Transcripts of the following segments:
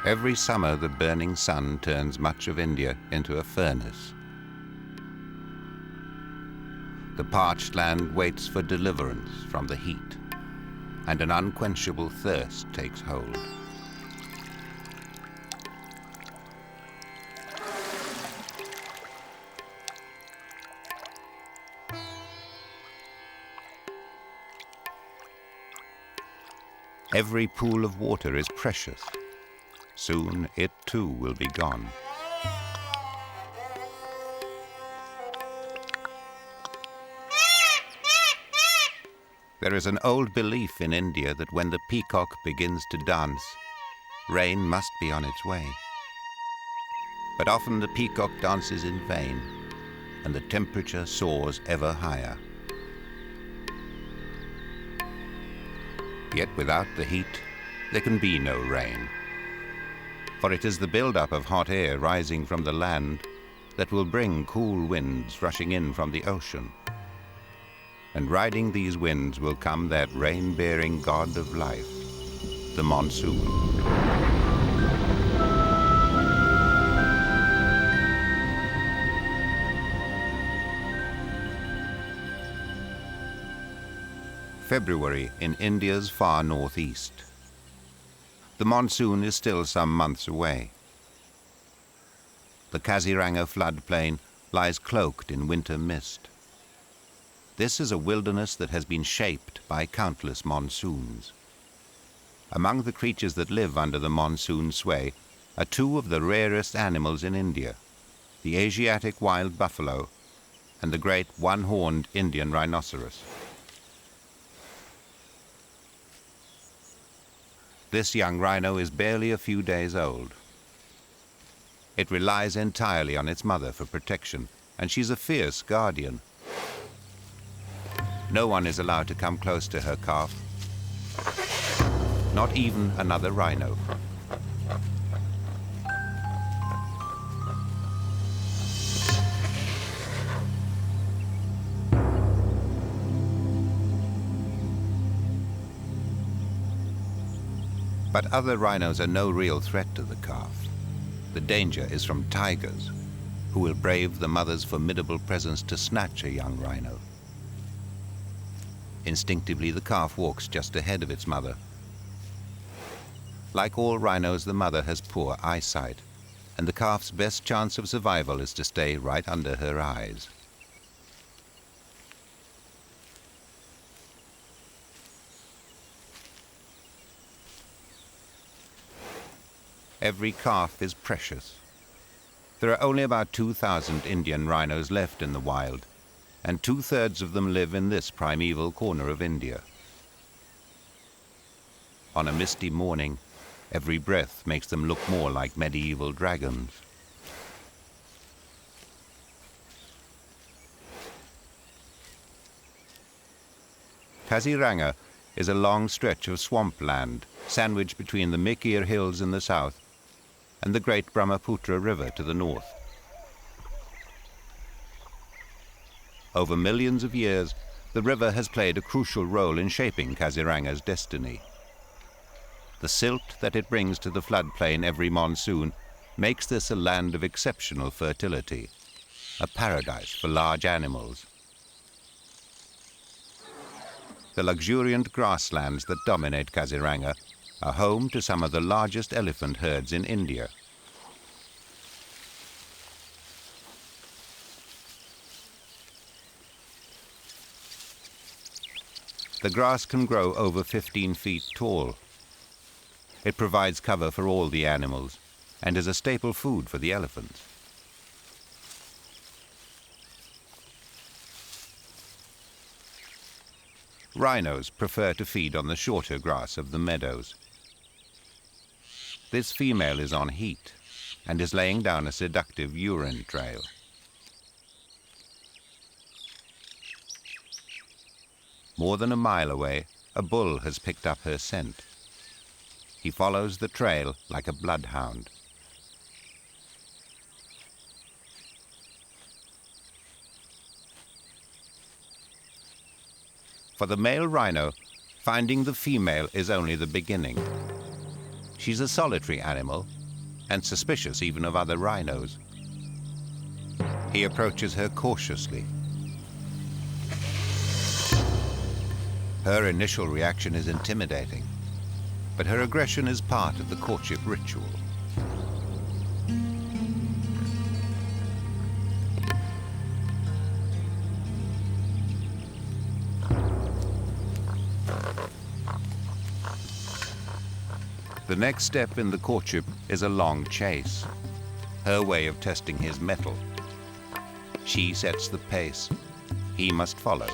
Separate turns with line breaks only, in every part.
Every summer, the burning sun turns much of India into a furnace. The parched land waits for deliverance from the heat, and an unquenchable thirst takes hold. Every pool of water is precious. Soon it too will be gone. There is an old belief in India that when the peacock begins to dance, rain must be on its way. But often the peacock dances in vain, and the temperature soars ever higher. Yet without the heat, there can be no rain. For it is the build-up of hot air rising from the land that will bring cool winds rushing in from the ocean. And riding these winds will come that rain-bearing god of life, the monsoon. February in India's far northeast. The monsoon is still some months away. The Kaziranga floodplain lies cloaked in winter mist. This is a wilderness that has been shaped by countless monsoons. Among the creatures that live under the monsoon sway are two of the rarest animals in India, the Asiatic wild buffalo and the great one-horned Indian rhinoceros. This young rhino is barely a few days old. It relies entirely on its mother for protection, and she's a fierce guardian. No one is allowed to come close to her calf, not even another rhino. But other rhinos are no real threat to the calf. The danger is from tigers, who will brave the mother's formidable presence to snatch a young rhino. Instinctively, the calf walks just ahead of its mother. Like all rhinos, the mother has poor eyesight, and the calf's best chance of survival is to stay right under her eyes. Every calf is precious. There are only about 2,000 Indian rhinos left in the wild, and 2/3 of them live in this primeval corner of India. On a misty morning, every breath makes them look more like medieval dragons. Kaziranga is a long stretch of swampland sandwiched between the Mikir Hills in the south and the great Brahmaputra River to the north. Over millions of years, the river has played a crucial role in shaping Kaziranga's destiny. The silt that it brings to the floodplain every monsoon makes this a land of exceptional fertility, a paradise for large animals. The luxuriant grasslands that dominate Kaziranga are home to some of the largest elephant herds in India. The grass can grow over 15 feet tall. It provides cover for all the animals and is a staple food for the elephants. Rhinos prefer to feed on the shorter grass of the meadows. This female is on heat and is laying down a seductive urine trail. More than a mile away, a bull has picked up her scent. He follows the trail like a bloodhound. For the male rhino, finding the female is only the beginning. She's a solitary animal and suspicious even of other rhinos. He approaches her cautiously. Her initial reaction is intimidating, but her aggression is part of the courtship ritual. The next step in the courtship is a long chase, her way of testing his mettle. She sets the pace. He must follow.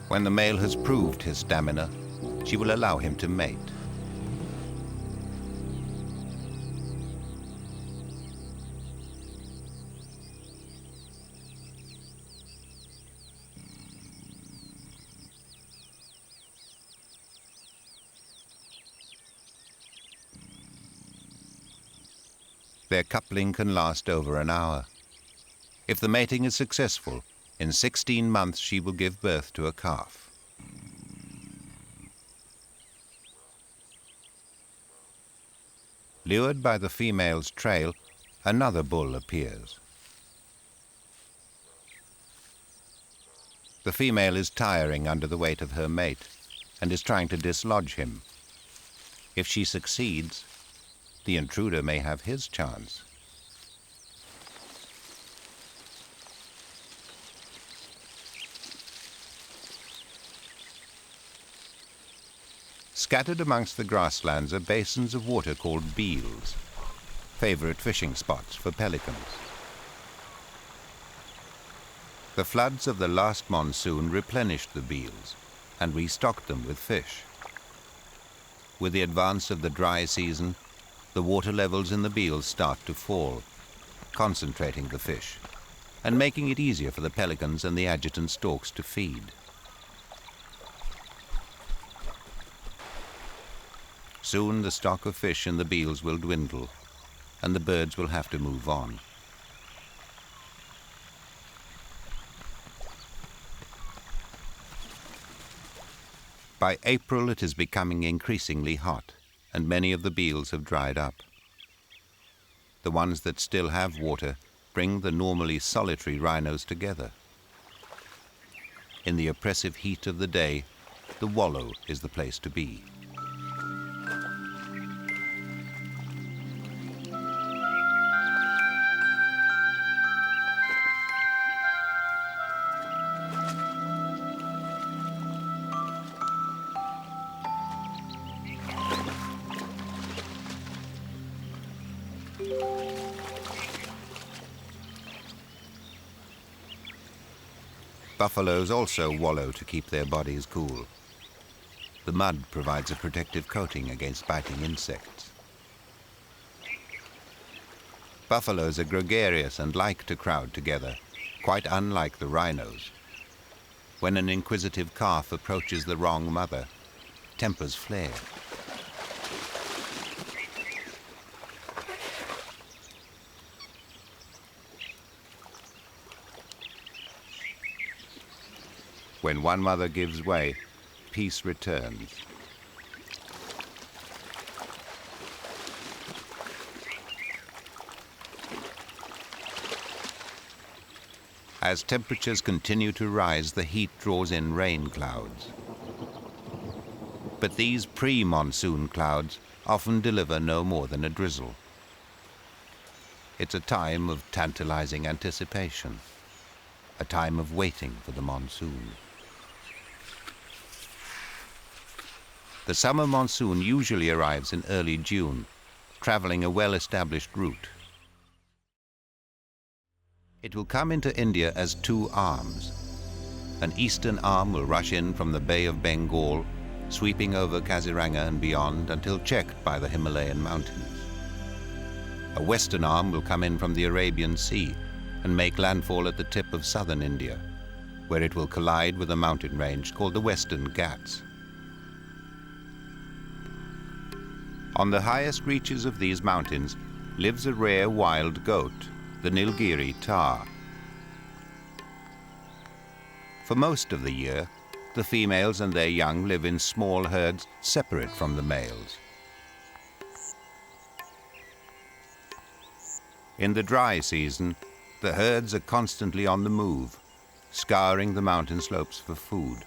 When the male has proved his stamina, she will allow him to mate. Their coupling can last over an hour. If the mating is successful, in 16 months she will give birth to a calf. Lured by the female's trail, another bull appears. The female is tiring under the weight of her mate and is trying to dislodge him. If she succeeds, the intruder may have his chance. Scattered amongst the grasslands are basins of water called beels, favorite fishing spots for pelicans. The floods of the last monsoon replenished the beels and restocked them with fish. With the advance of the dry season, the water levels in the beels start to fall, concentrating the fish and making it easier for the pelicans and the adjutant storks to feed. Soon the stock of fish in the beels will dwindle, and the birds will have to move on. By April it is becoming increasingly hot, and many of the beels have dried up. The ones that still have water bring the normally solitary rhinos together. In the oppressive heat of the day, the wallow is the place to be. Buffaloes also wallow to keep their bodies cool. The mud provides a protective coating against biting insects. Buffaloes are gregarious and like to crowd together, quite unlike the rhinos. When an inquisitive calf approaches the wrong mother, tempers flare. When one mother gives way, peace returns. As temperatures continue to rise, the heat draws in rain clouds. But these pre-monsoon clouds often deliver no more than a drizzle. It's a time of tantalizing anticipation, a time of waiting for the monsoon. The summer monsoon usually arrives in early June, traveling a well-established route. It will come into India as two arms. An eastern arm will rush in from the Bay of Bengal, sweeping over Kaziranga and beyond until checked by the Himalayan mountains. A western arm will come in from the Arabian Sea and make landfall at the tip of southern India. where it will collide with a mountain range called the Western Ghats. On the highest reaches of these mountains lives a rare wild goat, the Nilgiri tahr. For most of the year, the females and their young live in small herds separate from the males. In the dry season, the herds are constantly on the move, scouring the mountain slopes for food.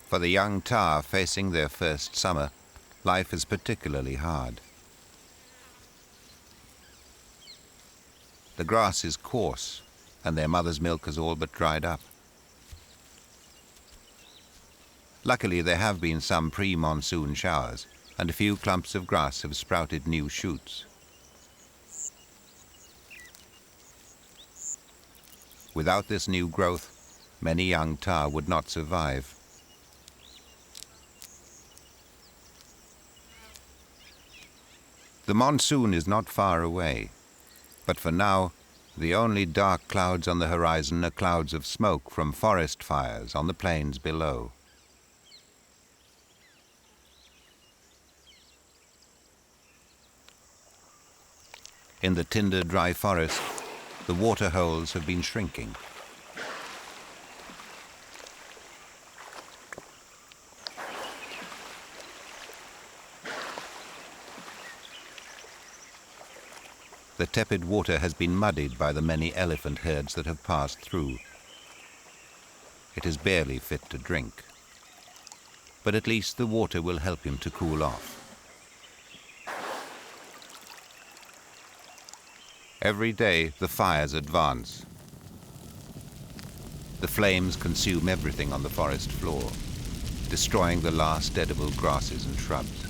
For the young tahr facing their first summer, life is particularly hard. The grass is coarse, and their mother's milk has all but dried up. Luckily, there have been some pre-monsoon showers, and a few clumps of grass have sprouted new shoots. Without this new growth, many young tahr would not survive. The monsoon is not far away, but for now, the only dark clouds on the horizon are clouds of smoke from forest fires on the plains below. In the tinder dry forest, the water holes have been shrinking. The tepid water has been muddied by the many elephant herds that have passed through. It is barely fit to drink, but at least the water will help him to cool off. Every day the fires advance. The flames consume everything on the forest floor, destroying the last edible grasses and shrubs.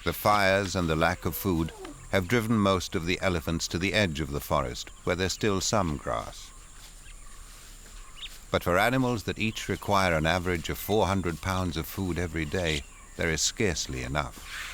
The fires and the lack of food have driven most of the elephants to the edge of the forest, where there's still some grass. But for animals that each require an average of 400 pounds of food every day, there is scarcely enough.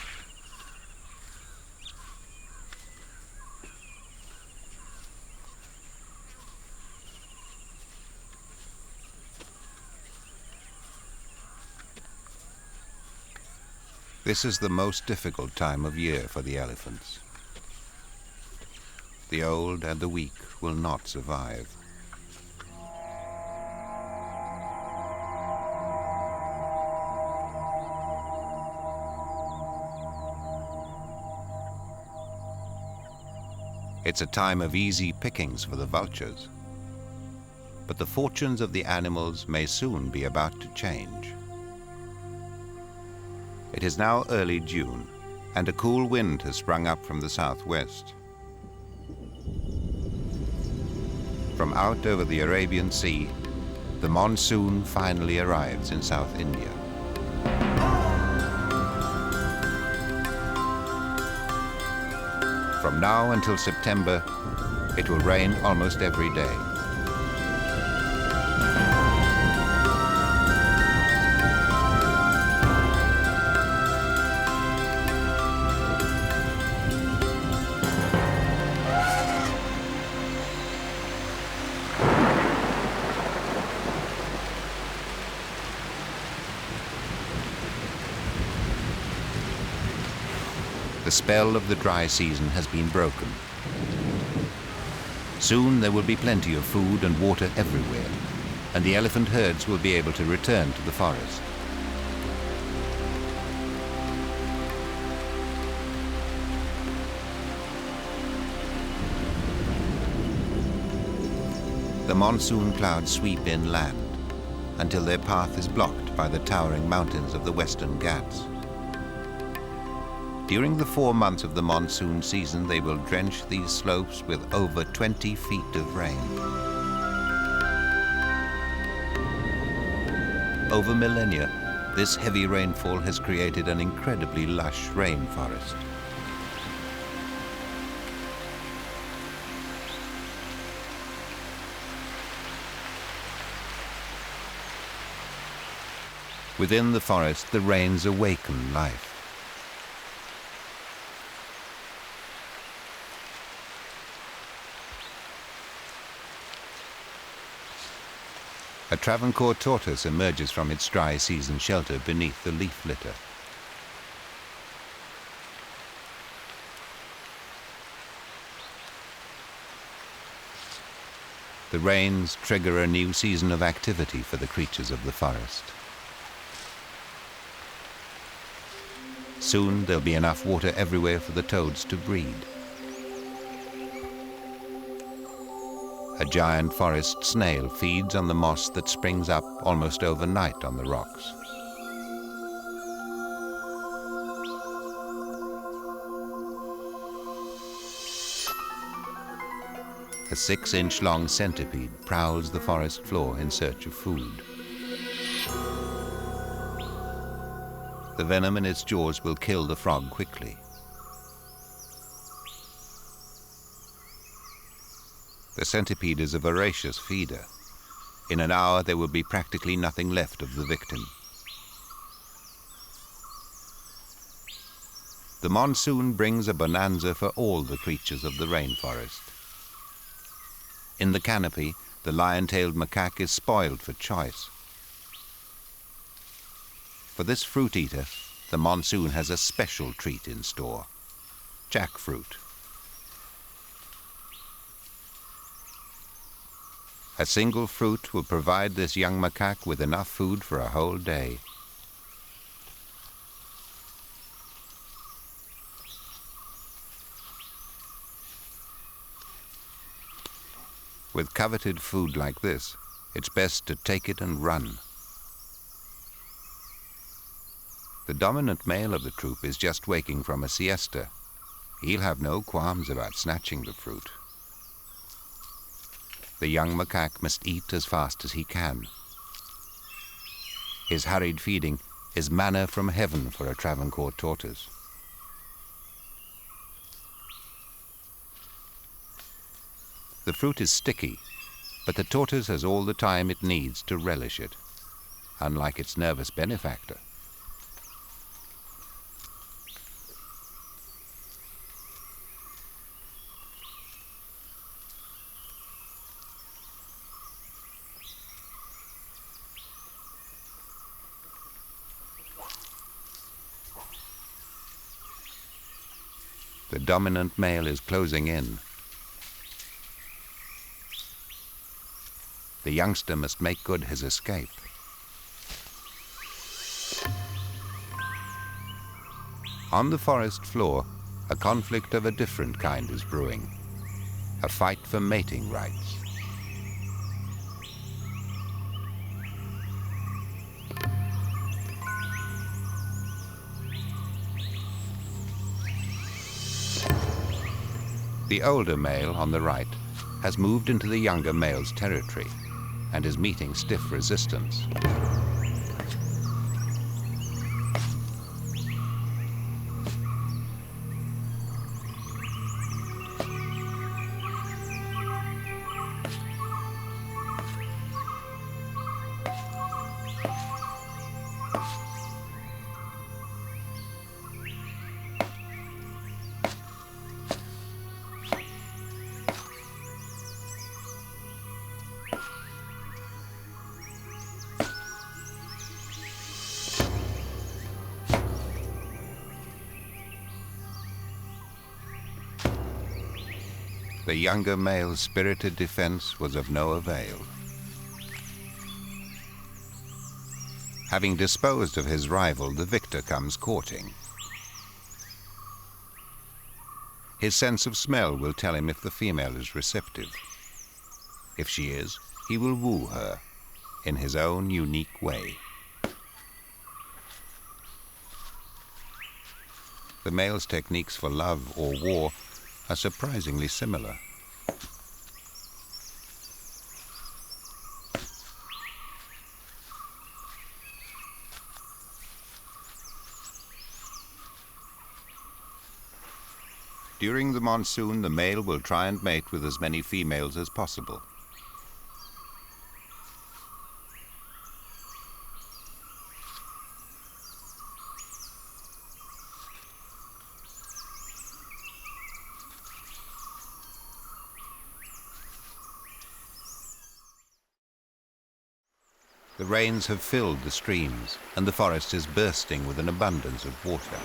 This is the most difficult time of year for the elephants. The old and the weak will not survive. It's a time of easy pickings for the vultures, but the fortunes of the animals may soon be about to change. It is now early June, and a cool wind has sprung up from the southwest. From out over the Arabian Sea, the monsoon finally arrives in South India. From now until September, it will rain almost every day. The spell of the dry season has been broken. Soon there will be plenty of food and water everywhere, and the elephant herds will be able to return to the forest. The monsoon clouds sweep inland until their path is blocked by the towering mountains of the Western Ghats. During the 4 months of the monsoon season, they will drench these slopes with over 20 feet of rain. Over millennia, This heavy rainfall has created an incredibly lush rainforest. Within the forest, the rains awaken life. A Travancore tortoise emerges from its dry season shelter beneath the leaf litter. The rains trigger a new season of activity for the creatures of the forest. Soon there'll be enough water everywhere for the toads to breed. A giant forest snail feeds on the moss that springs up almost overnight on the rocks. A 6-inch-long centipede prowls the forest floor in search of food. The venom in its jaws will kill the frog quickly. The centipede is a voracious feeder. In an hour, there will be practically nothing left of the victim. The monsoon brings a bonanza for all the creatures of the rainforest. In the canopy, the lion-tailed macaque is spoiled for choice. For this fruit eater, the monsoon has a special treat in store: jackfruit. A single fruit will provide this young macaque with enough food for a whole day. With coveted food like this, it's best to take it and run. The dominant male of the troop is just waking from a siesta. He'll have no qualms about snatching the fruit. The young macaque must eat as fast as he can. His hurried feeding is manna from heaven for a Travancore tortoise. The fruit is sticky, but the tortoise has all the time it needs to relish it, unlike its nervous benefactor. The dominant male is closing in. The youngster must make good his escape. On the forest floor, a conflict of a different kind is brewing. A fight for mating rights. The older male on the right has moved into the younger male's territory and is meeting stiff resistance. The younger male's spirited defense was of no avail. Having disposed of his rival, the victor comes courting. His sense of smell will tell him if the female is receptive. If she is, he will woo her in his own unique way. The male's techniques for love or war are surprisingly similar. During the monsoon, the male will try and mate with as many females as possible. The rains have filled the streams, and the forest is bursting with an abundance of water.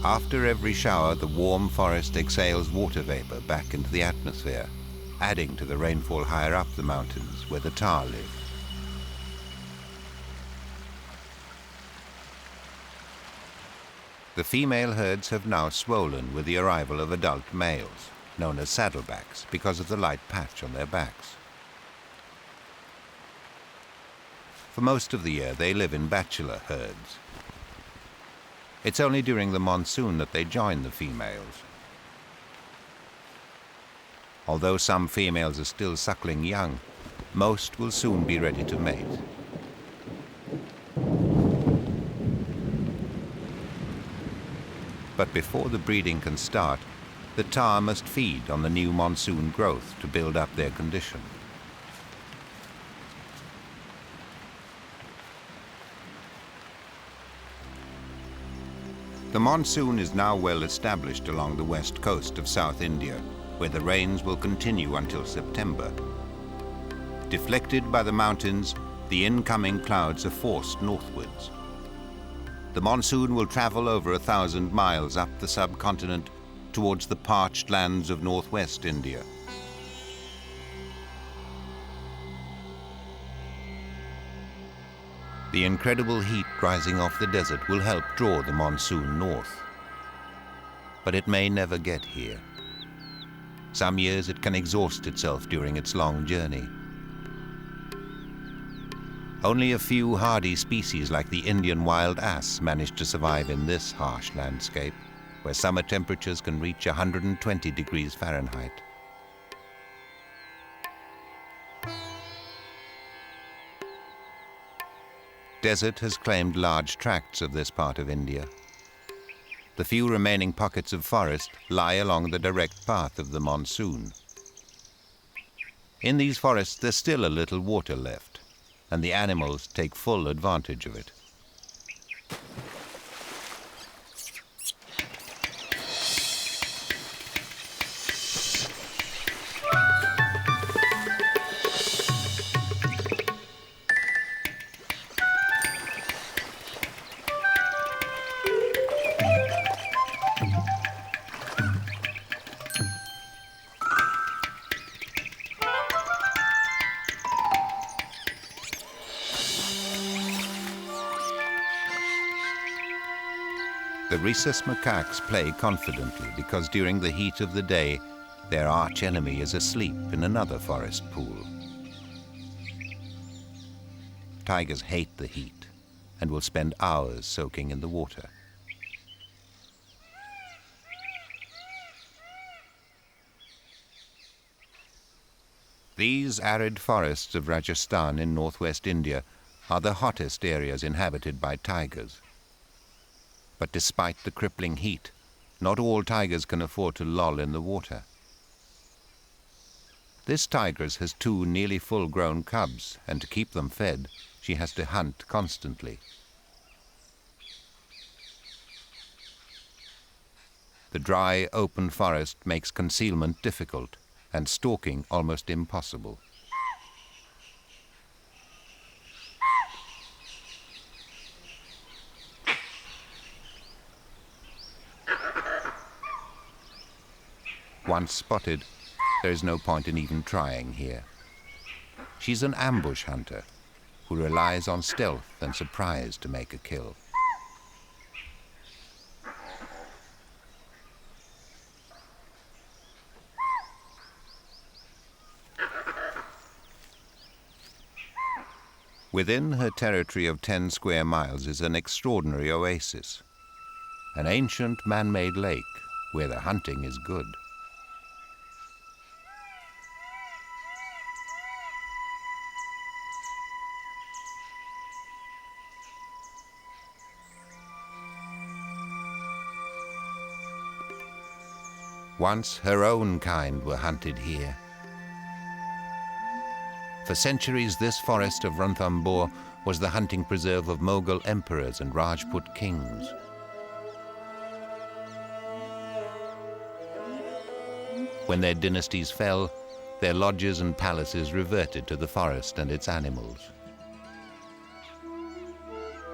After every shower, the warm forest exhales water vapor back into the atmosphere, adding to the rainfall higher up the mountains where the tar live. The female herds have now swollen with the arrival of adult males, known as saddlebacks, because of the light patch on their backs. For most of the year, they live in bachelor herds. It's only during the monsoon that they join the females. Although some females are still suckling young, most will soon be ready to mate. But before the breeding can start, the tar must feed on the new monsoon growth to build up their condition. The monsoon is now well established along the west coast of South India, where the rains will continue until September. Deflected by the mountains, the incoming clouds are forced northwards. The monsoon will travel over 1,000 miles up the subcontinent towards the parched lands of northwest India. The incredible heat rising off the desert will help draw the monsoon north. But it may never get here. Some years it can exhaust itself during its long journey. Only a few hardy species like the Indian wild ass manage to survive in this harsh landscape, where summer temperatures can reach 120 degrees Fahrenheit. Desert has claimed large tracts of this part of India. The few remaining pockets of forest lie along the direct path of the monsoon. In these forests there's still a little water left, and the animals take full advantage of it. The rhesus macaques play confidently because during the heat of the day, their arch-enemy is asleep in another forest pool. Tigers hate the heat and will spend hours soaking in the water. These arid forests of Rajasthan in northwest India are the hottest areas inhabited by tigers. But despite the crippling heat, not all tigers can afford to loll in the water. This tigress has 2 nearly full-grown cubs, and to keep them fed, she has to hunt constantly. The dry, open forest makes concealment difficult and stalking almost impossible. Once spotted, there is no point in even trying here. She's an ambush hunter who relies on stealth and surprise to make a kill. Within her territory of 10 square miles is an extraordinary oasis. an ancient man-made lake where the hunting is good. Once her own kind were hunted here. For centuries, this forest of Ranthambore was the hunting preserve of Mughal emperors and Rajput kings. When their dynasties fell, their lodges and palaces reverted to the forest and its animals.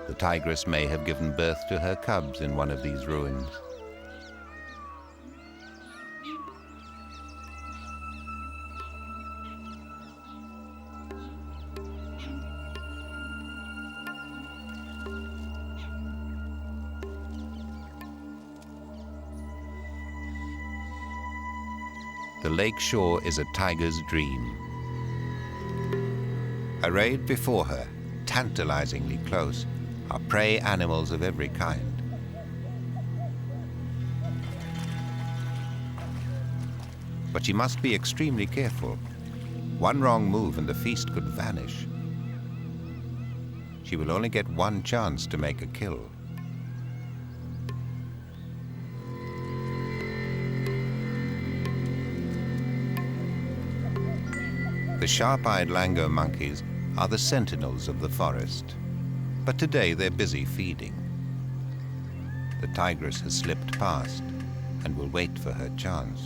The tigress may have given birth to her cubs in one of these ruins. The lake shore is a tiger's dream. Arrayed before her, tantalizingly close, are prey animals of every kind. But she must be extremely careful. One wrong move and the feast could vanish. She will only get one chance to make a kill. The sharp-eyed langur monkeys are the sentinels of the forest, but today they're busy feeding. The tigress has slipped past and will wait for her chance.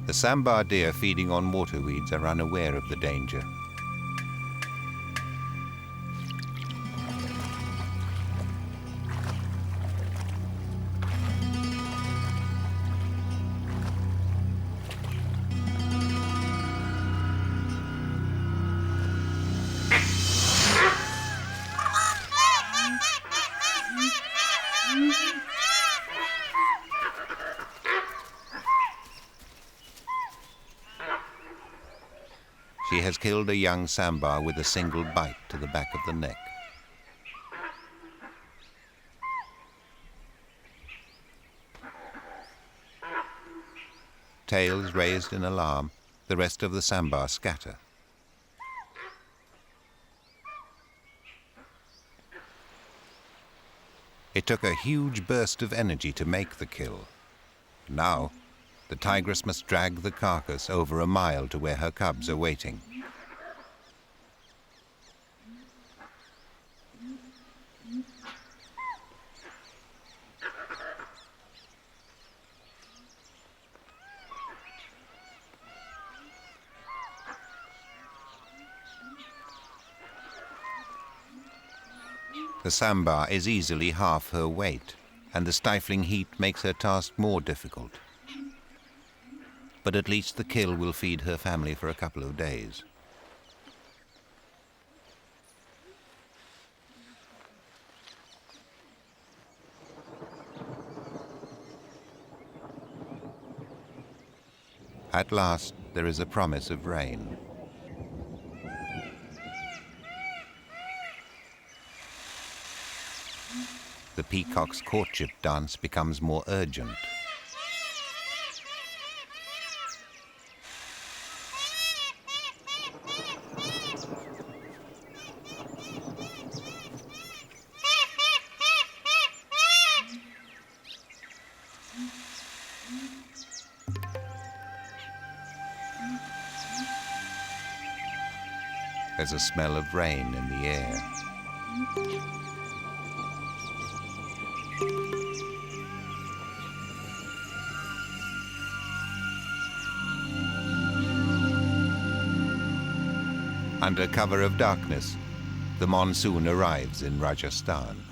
The sambar deer feeding on waterweeds are unaware of the danger. She has killed a young sambar with a single bite to the back of the neck. Tails raised in alarm, the rest of the sambar scatter. It took a huge burst of energy to make the kill. Now, the tigress must drag the carcass over a mile to where her cubs are waiting. The sambar is easily half her weight, and the stifling heat makes her task more difficult. But at least the kill will feed her family for a couple of days. At last, there is a promise of rain. The peacock's courtship dance becomes more urgent. There's a smell of rain in the air. Under cover of darkness, the monsoon arrives in Rajasthan.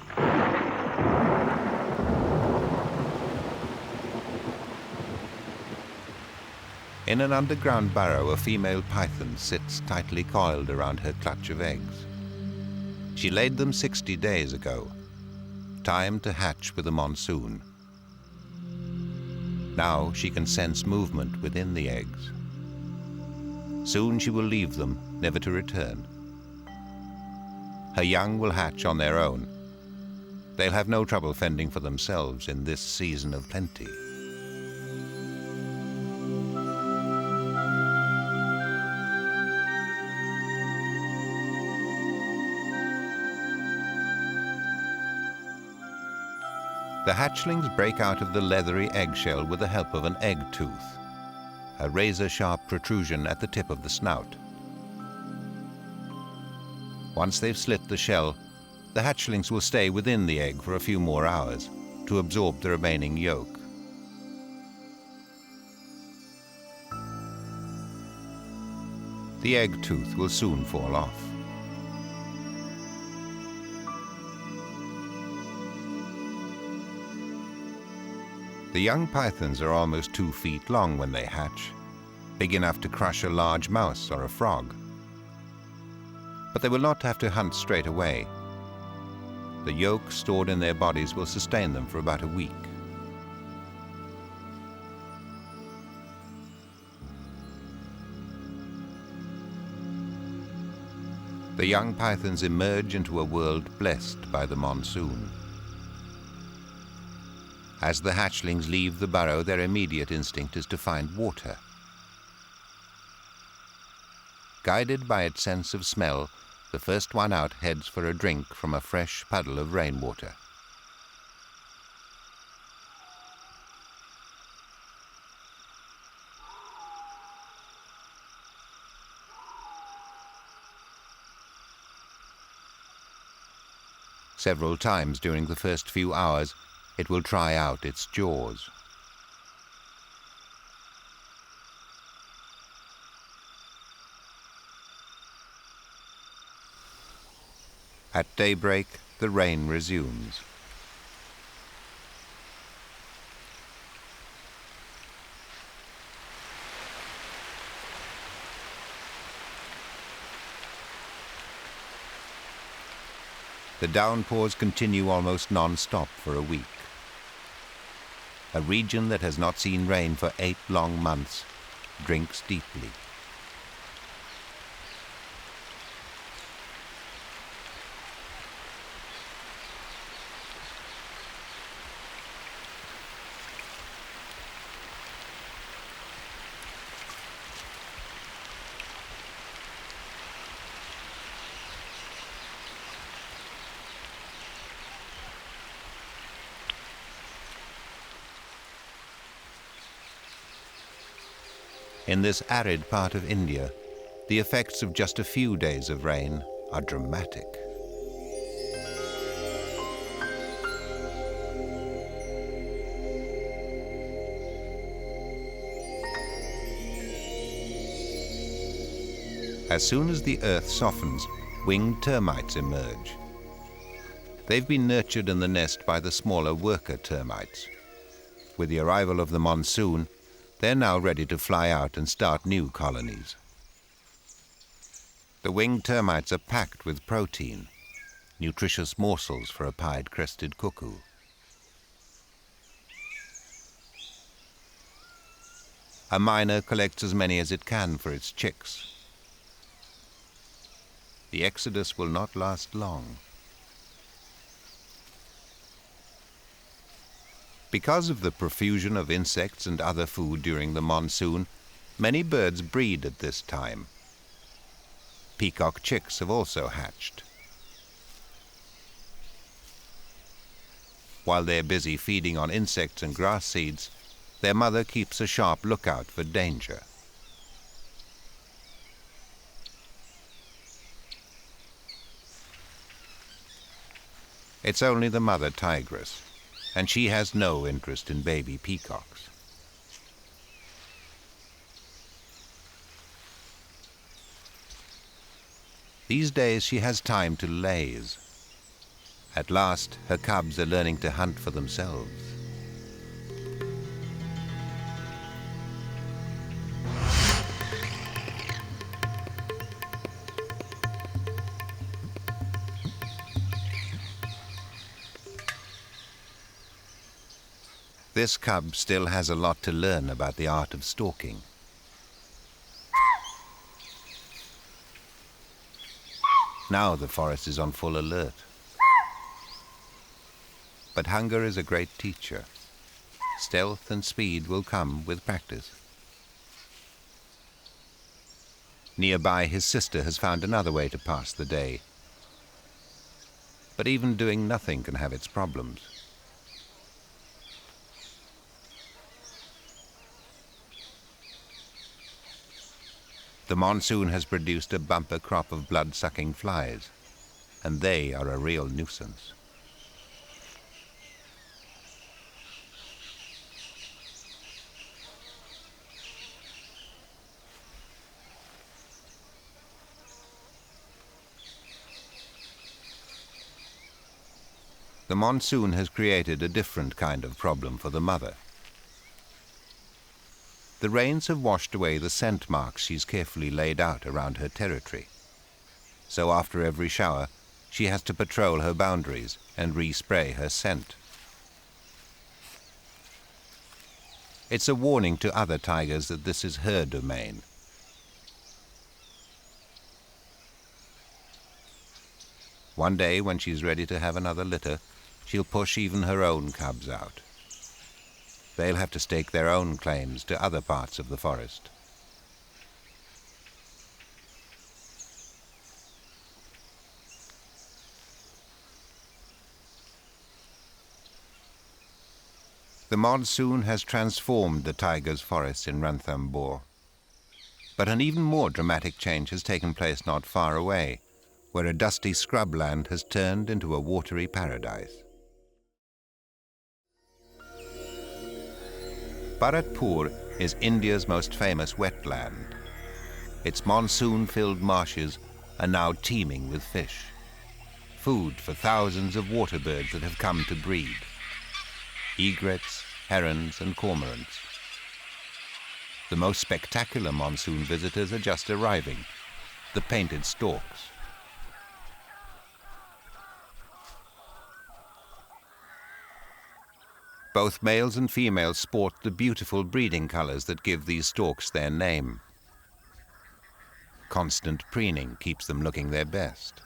In an underground burrow, a female python sits tightly coiled around her clutch of eggs. She laid them 60 days ago. Time to hatch with the monsoon. Now she can sense movement within the eggs. Soon she will leave them, never to return. Her young will hatch on their own, They'll have no trouble fending for themselves in this season of plenty. The hatchlings break out of the leathery eggshell with the help of an egg tooth, a razor-sharp protrusion at the tip of the snout. Once they've slit the shell, the hatchlings will stay within the egg for a few more hours to absorb the remaining yolk. The egg tooth will soon fall off. The young pythons are almost 2 feet long when they hatch, big enough to crush a large mouse or a frog. But they will not have to hunt straight away. The yolk stored in their bodies will sustain them for about a week. The young pythons emerge into a world blessed by the monsoon. As the hatchlings leave the burrow, their immediate instinct is to find water. Guided by its sense of smell, the first one out heads for a drink from a fresh puddle of rainwater. Several times during the first few hours, it will try out its jaws. At daybreak, the rain resumes. The downpours continue almost non-stop for a week. A region that has not seen rain for 8 long months drinks deeply. In this arid part of India, the effects of just a few days of rain are dramatic. As soon as the earth softens, winged termites emerge. They've been nurtured in the nest by the smaller worker termites. With the arrival of the monsoon, they're now ready to fly out and start new colonies. The winged termites are packed with protein, nutritious morsels for a pied-crested cuckoo. A myna collects as many as it can for its chicks. The exodus will not last long. Because of the profusion of insects and other food during the monsoon, many birds breed at this time. Peacock chicks have also hatched. While they're busy feeding on insects and grass seeds, their mother keeps a sharp lookout for danger. It's only the mother tigress, and she has no interest in baby peacocks. These days she has time to laze. At last, her cubs are learning to hunt for themselves. This cub still has a lot to learn about the art of stalking. Now the forest is on full alert. But hunger is a great teacher. Stealth and speed will come with practice. Nearby, his sister has found another way to pass the day. But even doing nothing can have its problems. The monsoon has produced a bumper crop of blood-sucking flies, and they are a real nuisance. The monsoon has created a different kind of problem for the mother. The rains have washed away the scent marks she's carefully laid out around her territory. So after every shower, she has to patrol her boundaries and respray her scent. It's a warning to other tigers that this is her domain. One day, when she's ready to have another litter, she'll push even her own cubs out. They'll have to stake their own claims to other parts of the forest. The monsoon has transformed the tiger's forests in Ranthambore. But an even more dramatic change has taken place not far away, where a dusty scrubland has turned into a watery paradise. Bharatpur is India's most famous wetland. Its monsoon-filled marshes are now teeming with fish, food for thousands of water birds that have come to breed: egrets, herons and cormorants. The most spectacular monsoon visitors are just arriving, the painted storks. Both males and females sport the beautiful breeding colors that give these storks their name. Constant preening keeps them looking their best.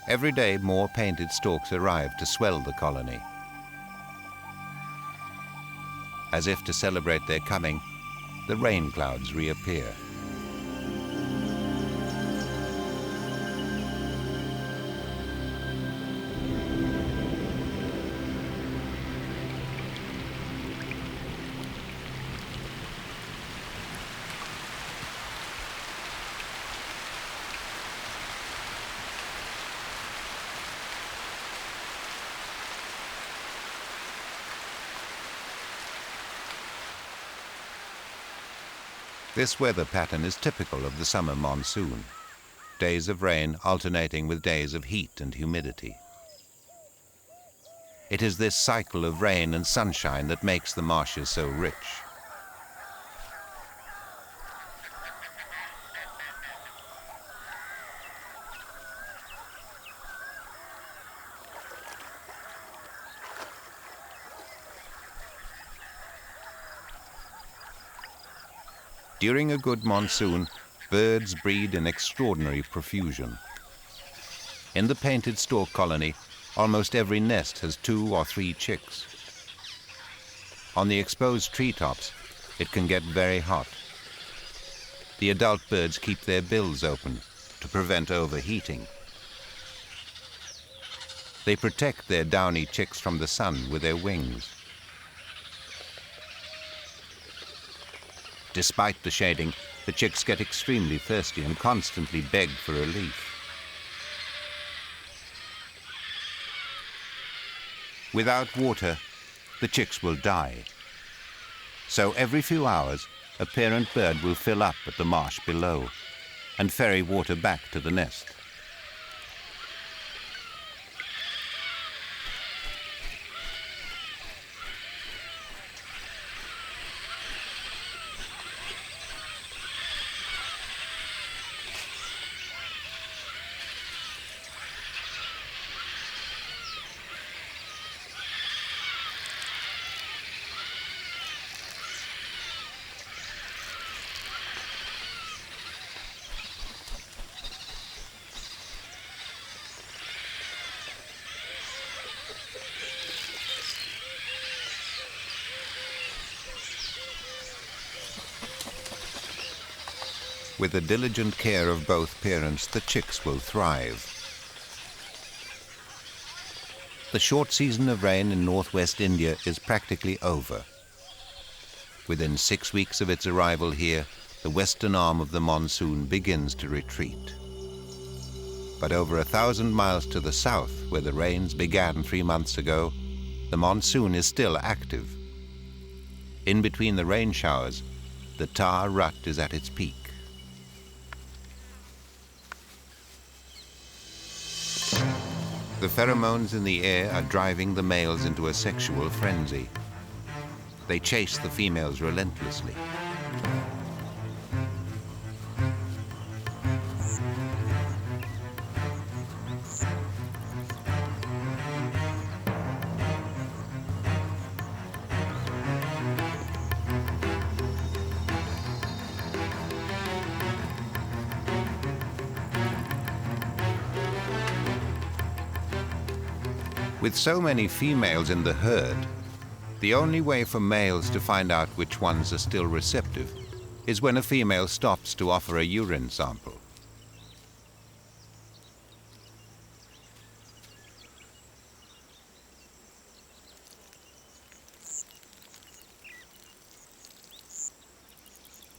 Every day, more painted storks arrive to swell the colony. As if to celebrate their coming, the rain clouds reappear. This weather pattern is typical of the summer monsoon, days of rain alternating with days of heat and humidity. It is this cycle of rain and sunshine that makes the marshes so rich. During a good monsoon, birds breed in extraordinary profusion. In the painted stork colony, almost every nest has 2 or 3 chicks. On the exposed treetops, it can get very hot. The adult birds keep their bills open to prevent overheating. They protect their downy chicks from the sun with their wings. Despite the shading, the chicks get extremely thirsty and constantly beg for relief. Without water, the chicks will die. So every few hours, a parent bird will fill up at the marsh below and ferry water back to the nest. With the diligent care of both parents, the chicks will thrive. The short season of rain in northwest India is practically over. Within 6 weeks of its arrival here, the western arm of the monsoon begins to retreat. But over 1,000 miles to the south, where the rains began 3 months ago, the monsoon is still active. In between the rain showers, the tar rut is at its peak. The pheromones in the air are driving the males into a sexual frenzy. They chase the females relentlessly. With so many females in the herd, the only way for males to find out which ones are still receptive is when a female stops to offer a urine sample.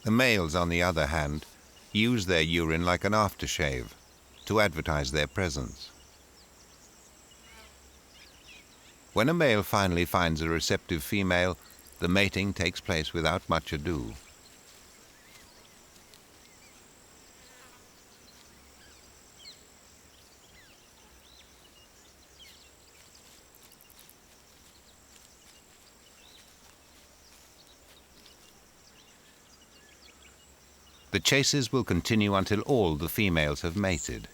The males, on the other hand, use their urine like an aftershave to advertise their presence. When a male finally finds a receptive female, the mating takes place without much ado. The chases will continue until all the females have mated.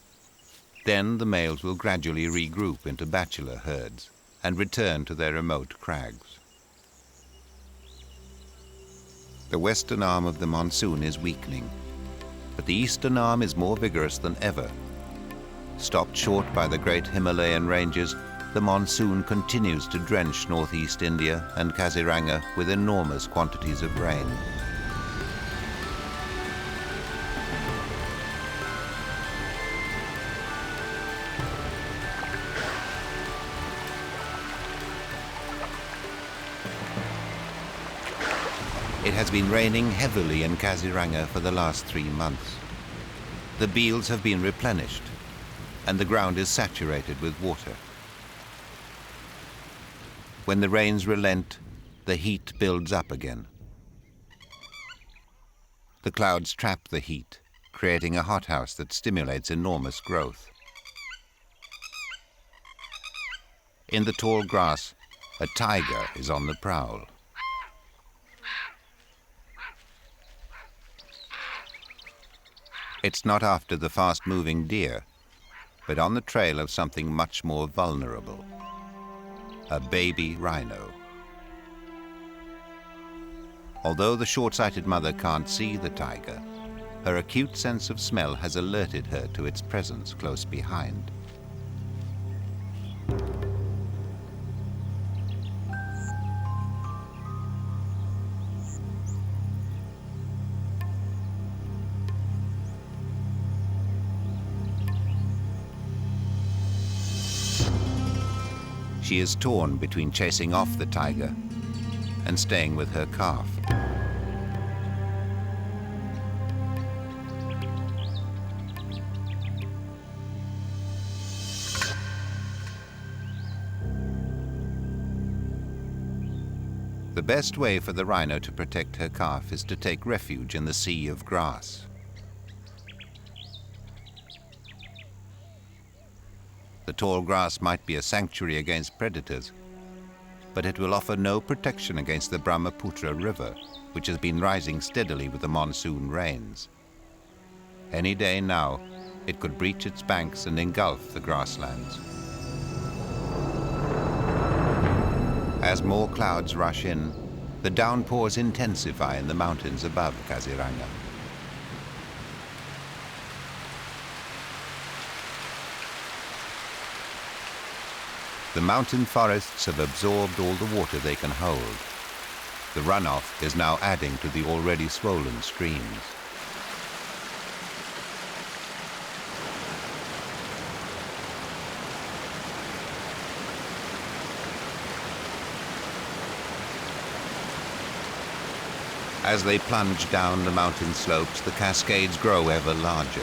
Then the males will gradually regroup into bachelor herds and return to their remote crags. The western arm of the monsoon is weakening, but the eastern arm is more vigorous than ever. Stopped short by the great Himalayan ranges, the monsoon continues to drench northeast India and Kaziranga with enormous quantities of rain. It has been raining heavily in Kaziranga for the last 3 months. The beels have been replenished, and the ground is saturated with water. When the rains relent, the heat builds up again. The clouds trap the heat, creating a hothouse that stimulates enormous growth. In the tall grass, a tiger is on the prowl. It's not after the fast-moving deer, but on the trail of something much more vulnerable, a baby rhino. Although the short-sighted mother can't see the tiger, her acute sense of smell has alerted her to its presence close behind. She is torn between chasing off the tiger and staying with her calf. The best way for the rhino to protect her calf is to take refuge in the sea of grass. The tall grass might be a sanctuary against predators, but it will offer no protection against the Brahmaputra River, which has been rising steadily with the monsoon rains. Any day now, it could breach its banks and engulf the grasslands. As more clouds rush in, the downpours intensify in the mountains above Kaziranga. The mountain forests have absorbed all the water they can hold. The runoff is now adding to the already swollen streams. As they plunge down the mountain slopes, the cascades grow ever larger.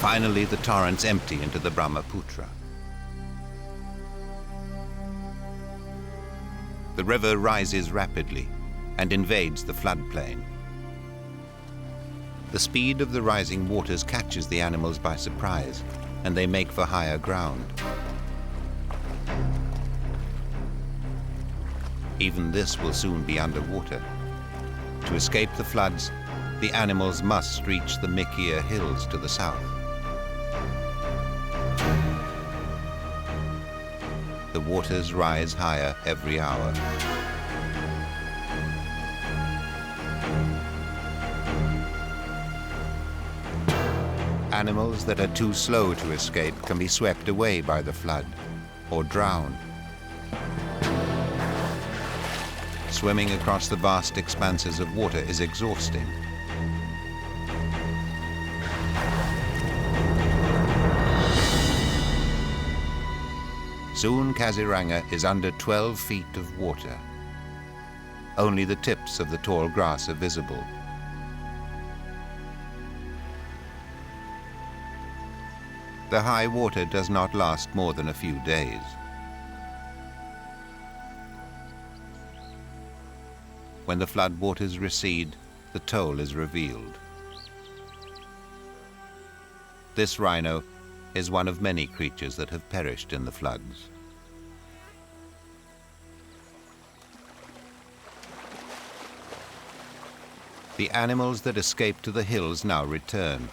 Finally, the torrents empty into the Brahmaputra. The river rises rapidly and invades the floodplain. The speed of the rising waters catches the animals by surprise, and they make for higher ground. Even this will soon be underwater. To escape the floods, the animals must reach the Mikir Hills to the south. The waters rise higher every hour. Animals that are too slow to escape can be swept away by the flood or drown. Swimming across the vast expanses of water is exhausting. Soon Kaziranga is under 12 feet of water. Only the tips of the tall grass are visible. The high water does not last more than a few days. When the flood waters recede, the toll is revealed. This rhino is one of many creatures that have perished in the floods. The animals that escaped to the hills now return.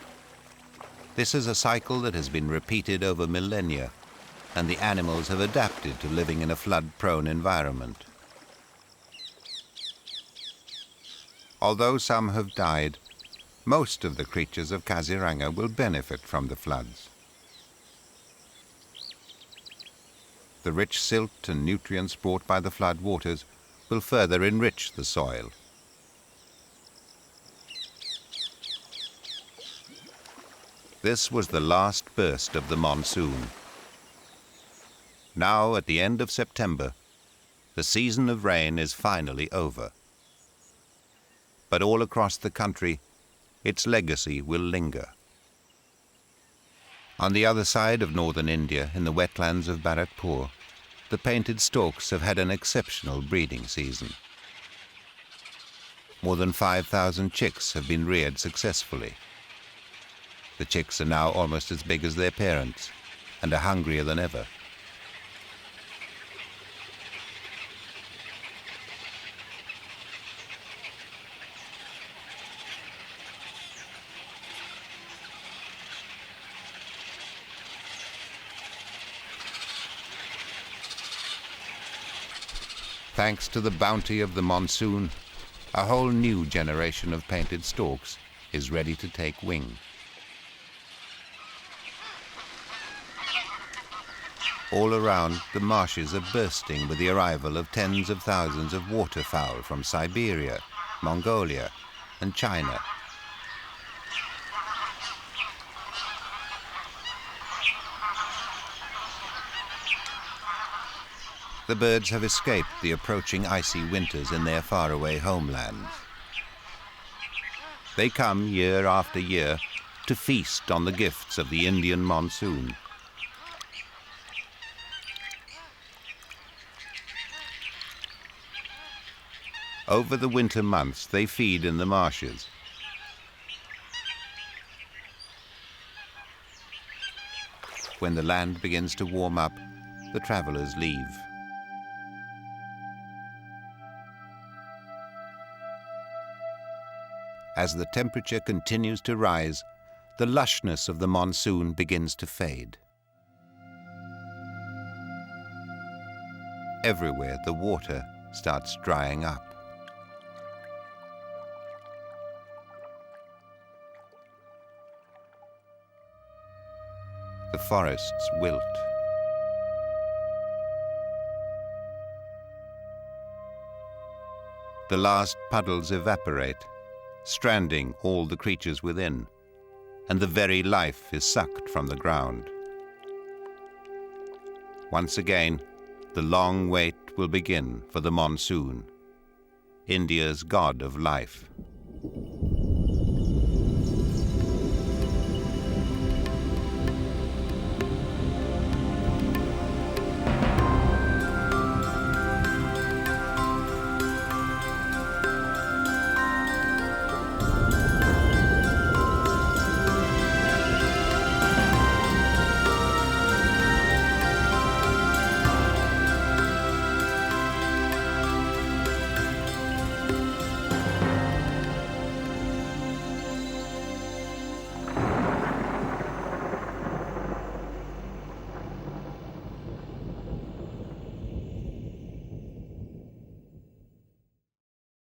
This is a cycle that has been repeated over millennia, and the animals have adapted to living in a flood-prone environment. Although some have died, most of the creatures of Kaziranga will benefit from the floods. The rich silt and nutrients brought by the flood waters will further enrich the soil. This was the last burst of the monsoon. Now, at the end of September, the season of rain is finally over. But all across the country, its legacy will linger. On the other side of northern India, in the wetlands of Bharatpur, the painted storks have had an exceptional breeding season. More than 5,000 chicks have been reared successfully. The chicks are now almost as big as their parents and are hungrier than ever. Thanks to the bounty of the monsoon, a whole new generation of painted storks is ready to take wing. All around, the marshes are bursting with the arrival of tens of thousands of waterfowl from Siberia, Mongolia, and China. The birds have escaped the approaching icy winters in their faraway homelands. They come year after year to feast on the gifts of the Indian monsoon. Over the winter months, they feed in the marshes. When the land begins to warm up, the travelers leave. As the temperature continues to rise, the lushness of the monsoon begins to fade. Everywhere, the water starts drying up. The forests wilt. The last puddles evaporate, stranding all the creatures within. and the very life is sucked from the ground. Once again, the long wait will begin for the monsoon, India's god of life.